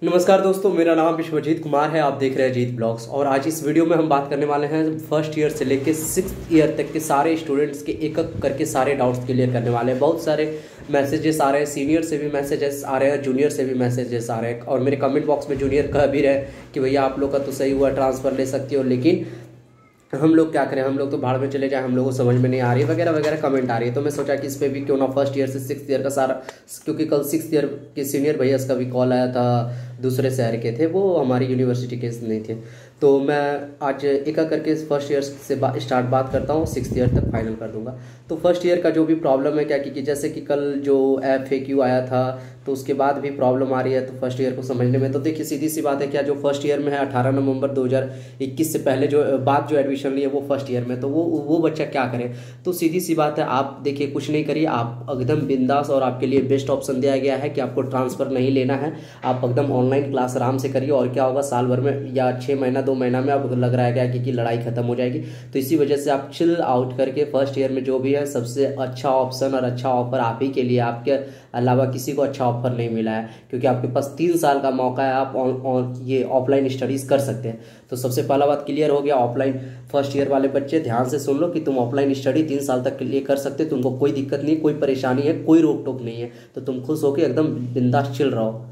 नमस्कार दोस्तों, मेरा नाम विश्वजीत कुमार है। आप देख रहे हैं जीत ब्लॉग्स। और आज इस वीडियो में हम बात करने वाले हैं फर्स्ट ईयर से लेकर 6th ईयर तक के सारे स्टूडेंट्स के एक एक करके सारे डाउट्स क्लियर करने वाले हैं। बहुत सारे मैसेजेस आ रहे हैं, सीनियर से भी मैसेजेस आ रहे हैं, जूनियर से भी मैसेजेस आ रहे हैं। और मेरे कमेंट बॉक्स में जूनियर कह भी रहे कि भैया आप लोग का तो सही हुआ, ट्रांसफ़र ले सकती हो, लेकिन हम लोग क्या करें, हम लोग तो भाड़ में चले जाए, हम लोगों को समझ में नहीं आ रही है वगैरह वगैरह कमेंट आ रही है। तो मैं सोचा कि इस पर भी क्यों ना फर्स्ट ईयर से 6th ईयर का सारा, क्योंकि कल 6th ईयर के सीनियर भैया का भी कॉल आया था, दूसरे शहर के थे, वो हमारी यूनिवर्सिटी के नहीं थे। तो मैं आज एक एक करके फर्स्ट ईयर से स्टार्ट बात करता हूँ, 6th ईयर तक फाइनल कर दूंगा। तो फर्स्ट ईयर का जो भी प्रॉब्लम है क्या कि जैसे कि कल जो FAQ आया था तो उसके बाद भी प्रॉब्लम आ रही है तो फर्स्ट ईयर को समझने में। तो देखिए सीधी सी बात है, क्या जो फर्स्ट ईयर में है 18 नवंबर 2021 से पहले जो बात जो एडमिशन ली है वो फर्स्ट ईयर में, तो वो बच्चा क्या करे। तो सीधी सी बात है, आप देखिए कुछ नहीं करिए, आप एकदम बिंदास, और आपके लिए बेस्ट ऑप्शन दिया गया है कि आपको ट्रांसफ़र नहीं लेना है। आप एकदम ऑनलाइन क्लास आराम से करिए, और क्या होगा साल भर में या 6 महीना 2 महीना में आपको लग रहा है क्या कि लड़ाई खत्म हो जाएगी। तो इसी वजह से आप चिल आउट करके फर्स्ट ईयर में जो भी है सबसे अच्छा ऑप्शन और अच्छा ऑफर आप ही के लिए, आपके अलावा किसी को अच्छा ऑफर नहीं मिला है, क्योंकि आपके पास 3 साल का मौका है, आप ये ऑफलाइन स्टडीज़ कर सकते हैं। तो सबसे पहला बात क्लियर हो गया। ऑफलाइन फर्स्ट ईयर वाले बच्चे ध्यान से सुन लो कि तुम ऑफलाइन स्टडी 3 साल तक के लिए कर सकते हो, तुमको कोई दिक्कत नहीं, कोई परेशानी है, कोई रोक टोक नहीं है। तो तुम खुश होकर एकदम बिंदास चिल रहो।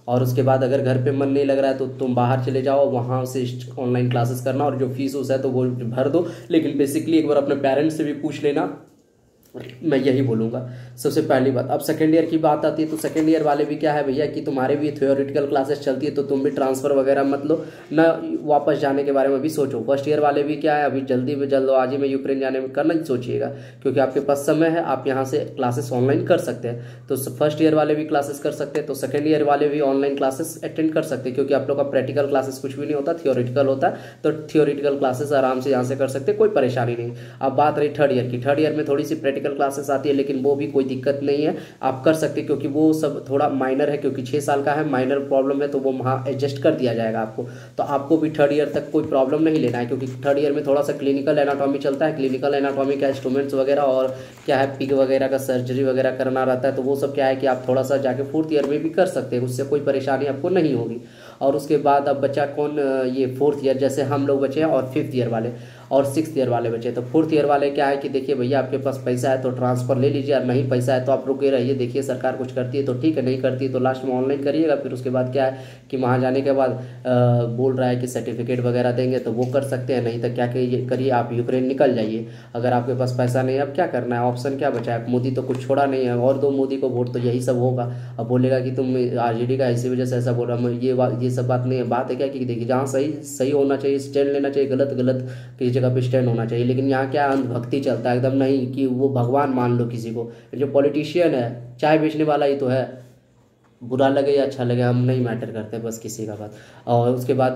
और उसके बाद अगर घर पे मन नहीं लग रहा है तो तुम बाहर चले जाओ, वहाँ से ऑनलाइन क्लासेस करना, और जो फीस उस है तो वो भर दो। लेकिन बेसिकली एक बार अपने पेरेंट्स से भी पूछ लेना, मैं यही बोलूँगा सबसे पहली बात। अब सेकेंड ईयर की बात आती है तो सेकेंड ईयर वाले भी क्या है भैया कि तुम्हारे भी थ्योरेटिकल क्लासेस चलती है, तो तुम भी ट्रांसफ़र वगैरह मत लो ना, वापस जाने के बारे में भी सोचो। फर्स्ट ईयर वाले भी क्या है, अभी जल्दबाजी में यूक्रेन जाने में करना ही सोचिएगा, क्योंकि आपके पास समय है, आप यहाँ से क्लासेस ऑनलाइन कर सकते हैं। तो फर्स्ट ईयर वाले भी क्लासेस कर सकते हैं, तो सेकेंड ईयर वाले भी ऑनलाइन क्लासेस अटेंड कर सकते हैं, क्योंकि आप लोग का प्रैक्टिकल क्लासेस कुछ भी नहीं होता, थियोरेटिकल होता है। तो थियोरेटिकल क्लासेस आराम से यहाँ से कर सकते हैं, कोई परेशानी नहीं। अब बात रही थर्ड ईयर की, थर्ड ईयर में थोड़ी सी प्रैक्टिकल क्लासेस आती है, लेकिन वो भी कोई दिक्कत नहीं है, आप कर सकते हैं, क्योंकि वो सब थोड़ा माइनर है, क्योंकि 6 साल का है, माइनर प्रॉब्लम है, तो वो वहाँ एडजस्ट कर दिया जाएगा आपको। तो आपको भी थर्ड ईयर तक कोई प्रॉब्लम नहीं लेना है, क्योंकि थर्ड ईयर में थोड़ा सा क्लिनिकल एनाटॉमी चलता है, क्लिनिकल एनाटॉमी का इंस्ट्रूमेंट्स वगैरह और क्या है पिग वगैरह का सर्जरी वगैरह करना रहता है। तो वो सब क्या है कि आप थोड़ा सा जाके 4th ईयर में भी कर सकते हैं, उससे कोई परेशानी आपको नहीं होगी। और उसके बाद अब बच्चा कौन, ये 4th ईयर, जैसे हम लोग बचे हैं, और 5th ईयर वाले और 6th ईयर वाले बचे। तो 4th ईयर वाले क्या है कि देखिए भैया आपके पास पैसा है तो ट्रांसफ़र ले लीजिए, और नहीं पैसा है तो आप रुके रहिए। देखिए सरकार कुछ करती है तो ठीक है, नहीं करती है तो लास्ट में ऑनलाइन करिएगा। फिर उसके बाद क्या है कि वहाँ जाने के बाद बोल रहा है कि सर्टिफिकेट वगैरह देंगे, तो वो कर सकते हैं, नहीं तो क्या करिए आप यूक्रेन निकल जाइए। अगर आपके पास पैसा नहीं है, अब क्या करना है, ऑप्शन क्या बचा है। मोदी तो कुछ छोड़ा नहीं है, और दो मोदी को वोट तो यही सब होगा। अब बोलेगा कि तुम RJD का इसी वजह से ऐसा बोल रहा हूँ, ये सब बात नहीं है। बात है क्या कि देखिए जहाँ सही होना चाहिए स्टैंड लेना चाहिए, गलत किसी जगह पे स्टैंड होना चाहिए। लेकिन यहाँ क्या अंधभक्ति चलता है एकदम, नहीं कि वो भगवान मान लो किसी को। जो पॉलिटिशियन है, चाय बेचने वाला ही तो है, बुरा लगे या अच्छा लगे हम नहीं मैटर करते, बस किसी का बात। और उसके बाद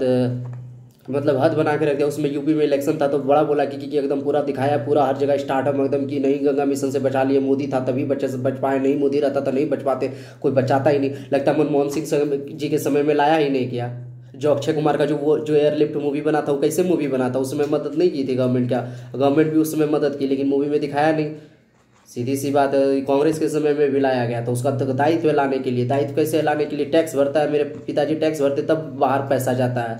मतलब हद बना के रख दिया। उसमें यूपी में इलेक्शन था तो बड़ा बोला कि एकदम पूरा दिखाया, पूरा हर जगह स्टार्टअप एकदम कि नहीं गंगा मिशन से बचा लिए, मोदी था तभी बच्चे से बच पाए, नहीं मोदी रहता तो नहीं बच पाते, कोई बचाता ही नहीं। लगता मनमोहन सिंह जी के समय में लाया ही नहीं किया। जो अक्षय कुमार का जो एयरलिफ्ट मूवी बना था, वो कैसे मूवी बना था, उसमें मदद नहीं की थी गवर्नमेंट, क्या गवर्नमेंट भी उसमें मदद की, लेकिन मूवी में दिखाया नहीं। सीधी सी बात है, कांग्रेस के समय में भी लाया गया, तो उसका दायित्व लाने के लिए, दायित्व कैसे लाने के लिए, टैक्स भरता है, मेरे पिताजी टैक्स भरते तब बाहर पैसा जाता है,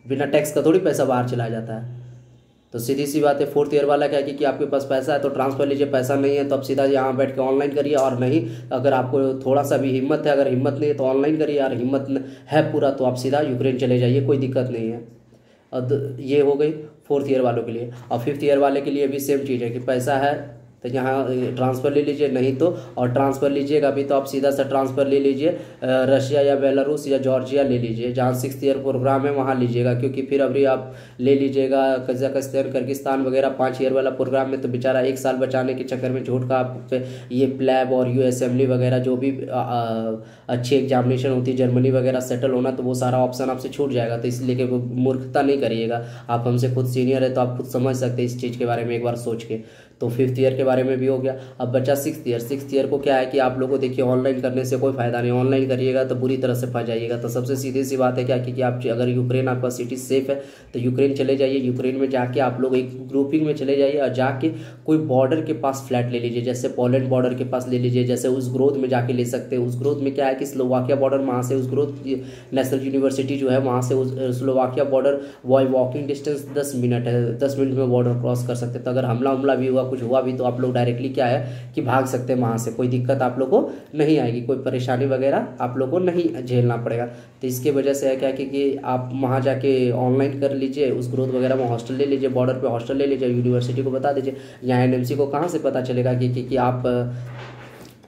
बिना टैक्स का थोड़ी पैसा बाहर चला जाता है। तो सीधी सी बात है, 4th ईयर वाला क्या है कि आपके पास पैसा है तो ट्रांसफ़र लीजिए, पैसा नहीं है तो अब सीधा यहाँ बैठ के ऑनलाइन करिए। और नहीं, अगर आपको थोड़ा सा भी हिम्मत है, अगर हिम्मत नहीं है तो ऑनलाइन करिए, यार हिम्मत है पूरा तो आप सीधा यूक्रेन चले जाइए, कोई दिक्कत नहीं है। अब ये हो गई 4th ईयर वालों के लिए। और 5th ईयर वाले के लिए भी सेम चीज़ है कि पैसा है तो यहाँ ट्रांसफ़र ले लीजिए, नहीं तो और ट्रांसफ़र लीजिएगा अभी तो आप सीधा सा ट्रांसफ़र ले लीजिए, रशिया या बेलारूस या जॉर्जिया ले लीजिए, जहाँ 6th ईयर प्रोग्राम है वहाँ लीजिएगा। क्योंकि फिर अभी आप ले लीजिएगा कजाकिस्तान किर्गिस्तान वगैरह 5 ईयर वाला प्रोग्राम में, तो बेचारा 1 साल बचाने के चक्कर में झूठ का आप ये प्लैब और UASMLE वगैरह जो भी अच्छी एग्जामिनेशन होती है, जर्मनी वगैरह सेटल होना, तो वो सारा ऑप्शन आपसे छूट जाएगा। तो इसलिए कि मूर्खता नहीं करिएगा, आप हमसे खुद सीनियर है तो आप खुद समझ सकते हैं इस चीज़ के बारे में एक बार सोच के। तो 5th ईयर के बारे में भी हो गया। अब बचा 6th ईयर को क्या है कि आप लोगों को देखिए ऑनलाइन करने से कोई फायदा नहीं, ऑनलाइन करिएगा तो बुरी तरह से फंस जाइएगा। तो सबसे सीधी सी बात है क्या कि आप अगर यूक्रेन आपका सिटी सेफ है तो यूक्रेन चले जाइए। यूक्रेन में जाके आप लोग एक ग्रुपिंग में चले जाइए और जाके कोई बॉर्डर के पास फ्लैट ले लीजिए, जैसे पोलैंड बॉर्डर के पास ले लीजिए, जैसे उस ग्रोथ में जाके ले सकते हैं। उस ग्रोथ में क्या है कि स्लोवाकिया बॉर्डर, वहाँ से उस ग्रोथ नेशनल यूनिवर्सिटी जो है वहाँ से उस Slovakia border walking distance 10 minute है, 10 मिनट में बॉर्डर क्रॉस कर सकते हैं। तो अगर हमला भी हुआ, कुछ हुआ भी, तो आप लोग डायरेक्टली क्या है कि भाग सकते हैं वहाँ से, कोई दिक्कत आप लोग को नहीं आएगी, कोई परेशानी वगैरह आप लोग को नहीं झेलना पड़ेगा। तो इसके वजह से है क्या कि आप वहाँ जाके ऑनलाइन कर लीजिए, उस ग्रोथ वगैरह में हॉस्टल ले लीजिए, बॉर्डर पे हॉस्टल ले लीजिए, यूनिवर्सिटी को बता दीजिए। यहाँ एनएमसी को कहाँ से पता चलेगा कि आप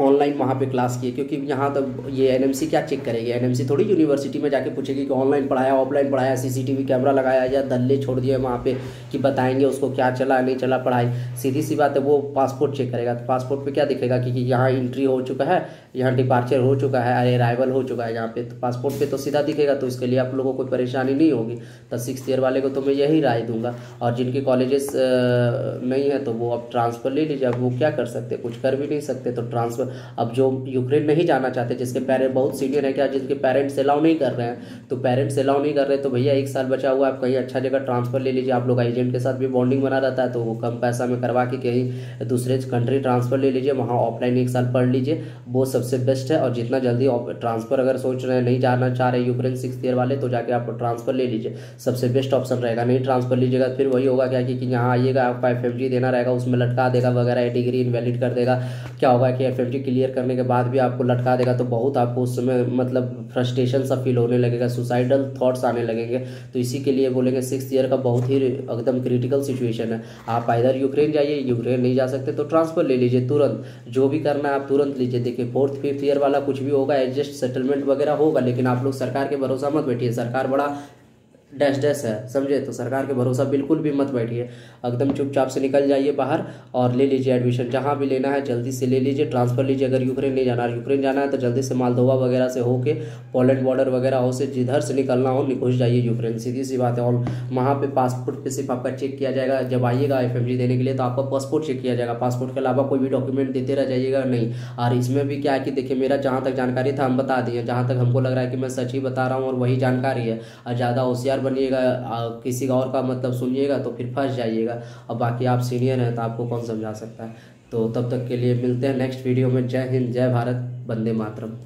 ऑनलाइन वहाँ पे क्लास किए, क्योंकि यहाँ तो ये एनएमसी क्या चेक करेगी, एनएमसी थोड़ी यूनिवर्सिटी में जाके पूछेगी कि ऑनलाइन पढ़ाया ऑफलाइन पढ़ाया, सीसीटीवी कैमरा लगाया या दल्ले छोड़ दिए वहाँ पे कि बताएंगे उसको क्या चला नहीं चला पढ़ाई। सीधी सी बात है, वो पासपोर्ट चेक करेगा। तो पासपोर्ट पे क्या दिखेगा कि यहाँ एंट्री हो चुका है, यहाँ डिपार्चर हो चुका है, अरे अराइवल हो चुका है यहाँ पे, तो पासपोर्ट पे तो सीधा दिखेगा। तो इसके लिए आप लोगों को कोई परेशानी नहीं होगी। तो 6th ईयर वाले को तो मैं यही राय दूंगा। और जिनके कॉलेजेस नहीं है तो वो अब ट्रांसफ़र ले लीजिए। अब वो क्या कर सकते, कुछ कर भी नहीं सकते, तो ट्रांसफ़र। अब जो यूक्रेन नहीं जाना चाहते, जिसके पेरेंट्स बहुत सीनियर है क्या, जिनके पेरेंट्स अलाउ नहीं कर रहे हैं, तो पेरेंट्स अलाउ नहीं कर रहे तो भैया 1 साल बचा हुआ, आप कहीं अच्छा जगह ट्रांसफ़र ले लीजिए। आप लोग एजेंट के साथ भी बॉन्डिंग बना रहता है, तो वो कम पैसा में करवा के कहीं दूसरे कंट्री ट्रांसफ़र ले लीजिए, वहाँ ऑफलाइन 1 साल पढ़ लीजिए, वो सबसे बेस्ट है। और जितना जल्दी ट्रांसफ़र अगर सोच रहे हैं, नहीं जाना चाह रहे यूक्रेन 6th ईयर वाले, तो जाके आप ट्रांसफ़र ले लीजिए, सबसे बेस्ट ऑप्शन रहेगा। नहीं ट्रांसफ़र लीजिएगा फिर वही होगा क्या कि यहाँ आइएगा, आपका FMG देना रहेगा, उसमें लटका देगा वगैरह, डिग्री इनवैलिड कर देगा। क्या होगा कि FMG क्लियर करने के बाद भी आपको लटका देगा, तो बहुत आपको उस समय मतलब फ्रस्ट्रेशन सा फील होने लगेगा, सुसाइडल थॉट्स आने लगेंगे। तो इसी के लिए बोलेंगे 6th ईयर का बहुत ही एकदम क्रिटिकल सिचुएशन है। आप इधर यूक्रेन जाइए, यूक्रेन नहीं जा सकते तो ट्रांसफ़र ले लीजिए तुरंत, जो भी करना है आप तुरंत लीजिए। देखिए 4th 5th ईयर वाला कुछ भी होगा, एडजस्ट सेटलमेंट वगैरह होगा, लेकिन आप लोग सरकार के भरोसा मत बैठिए। सरकार बड़ा डैश डैश है, समझे। तो सरकार के भरोसा बिल्कुल भी मत बैठिए, एकदम चुपचाप से निकल जाइए बाहर और ले लीजिए एडमिशन। जहाँ भी लेना है जल्दी से ले लीजिए, ट्रांसफ़र लीजिए। अगर यूक्रेन नहीं जाना, यूक्रेन जाना है तो जल्दी से मोल्दोवा वगैरह से होके, पोलैंड बॉर्डर वगैरह हो से जिधर से निकलना हो घुस जाइए यूक्रेन, सीधी सी बात है। और वहाँ पे पासपोर्ट पे सिर्फ आपका चेक किया जाएगा। जब आइएगा FMG देने के लिए तो आपका पासपोर्ट चेक किया जाएगा, पासपोर्ट के अलावा कोई भी डॉक्यूमेंट देते रह जाइएगा नहीं। और इसमें भी क्या है कि देखिए मेरा जहाँ तक जानकारी था हम बता दिए, जहाँ तक हमको लग रहा है कि मैं सच ही बता रहा हूँ और वही जानकारी है। और ज़्यादा होशियार बनिएगा, किसी और का मतलब सुनिएगा तो फिर फंस जाइएगा। अब बाकी आप सीनियर हैं तो आपको कौन समझा सकता है। तो तब तक के लिए मिलते हैं नेक्स्ट वीडियो में। जय हिंद, जय भारत, वंदे मातरम।